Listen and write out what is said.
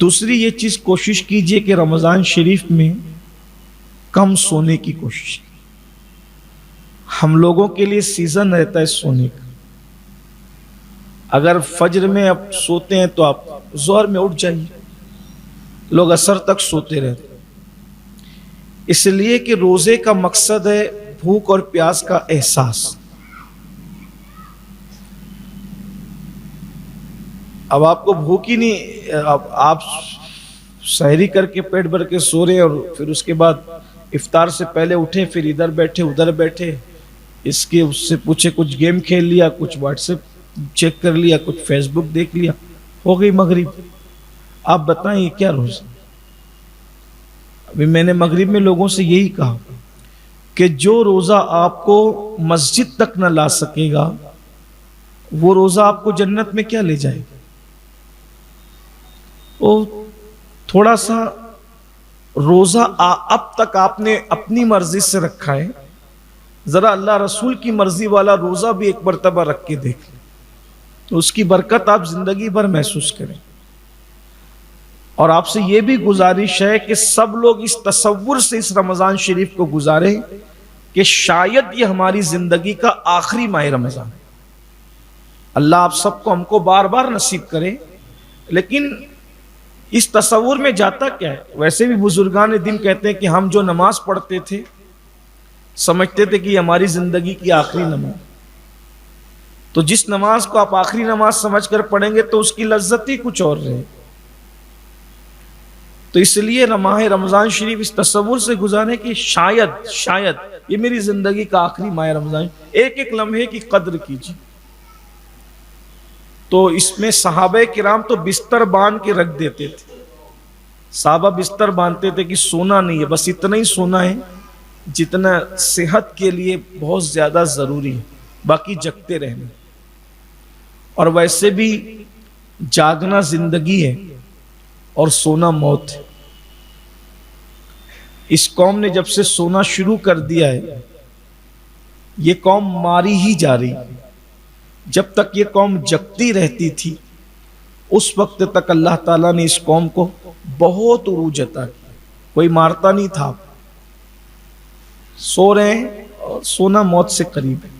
دوسری یہ چیز کوشش کیجئے کہ رمضان شریف میں کم سونے کی کوشش. ہم لوگوں کے لیے سیزن رہتا ہے سونے کا. اگر فجر میں آپ سوتے ہیں تو آپ ظہر میں اٹھ جائیے. لوگ عصر تک سوتے رہتے ہیں. اس لیے کہ روزے کا مقصد ہے بھوک اور پیاس کا احساس. اب آپ کو بھوک ہی نہیں، آپ سحری کر کے پیٹ بھر کے سو رہے ہیں، اور پھر اس کے بعد افطار سے پہلے اٹھے، پھر ادھر بیٹھے ادھر بیٹھے، اس سے پوچھے کچھ گیم کھیل لیا، کچھ واٹس ایپ چیک کر لیا، کچھ فیس بک دیکھ لیا، ہو گئی مغرب. آپ بتائیں یہ کیا روزہ؟ ابھی میں نے مغرب میں لوگوں سے یہی کہا کہ جو روزہ آپ کو مسجد تک نہ لا سکے گا وہ روزہ آپ کو جنت میں کیا لے جائے گا؟ تھوڑا سا روزہ اب تک آپ نے اپنی مرضی سے رکھا ہے، ذرا اللہ رسول کی مرضی والا روزہ بھی ایک مرتبہ رکھ کے دیکھ لیں تو اس کی برکت آپ زندگی بھر محسوس کریں. اور آپ سے یہ بھی گزارش ہے کہ سب لوگ اس تصور سے اس رمضان شریف کو گزاریں کہ شاید یہ ہماری زندگی کا آخری ماہ رمضان ہے. اللہ آپ سب کو ہم کو بار بار نصیب کرے. لیکن اس تصور میں جاتا کیا ہے؟ ویسے بھی بزرگان دین کہتے ہیں کہ ہم جو نماز پڑھتے تھے سمجھتے تھے کہ یہ ہماری زندگی کی آخری نماز. تو جس نماز کو آپ آخری نماز سمجھ کر پڑھیں گے تو اس کی لذت ہی کچھ اور رہے. تو اس لیے ماہ رمضان شریف اس تصور سے گزارے کہ شاید یہ میری زندگی کا آخری ماہ رمضان. ایک ایک لمحے کی قدر کیجیے. تو اس میں صحابہ کرام تو بستر باندھ کے رکھ دیتے تھے. صحابہ بستر باندھتے تھے کہ سونا نہیں ہے، بس اتنا ہی سونا ہے جتنا صحت کے لیے بہت زیادہ ضروری ہے، باقی جگتے رہنا. اور ویسے بھی جاگنا زندگی ہے اور سونا موت ہے. اس قوم نے جب سے سونا شروع کر دیا ہے یہ قوم ماری ہی جا رہی. جب تک یہ قوم جگتی رہتی تھی اس وقت تک اللہ تعالیٰ نے اس قوم کو بہت عروج عطا کیا. کوئی مارتا نہیں تھا. سو رہے ہیں اور سونا موت سے قریب ہے.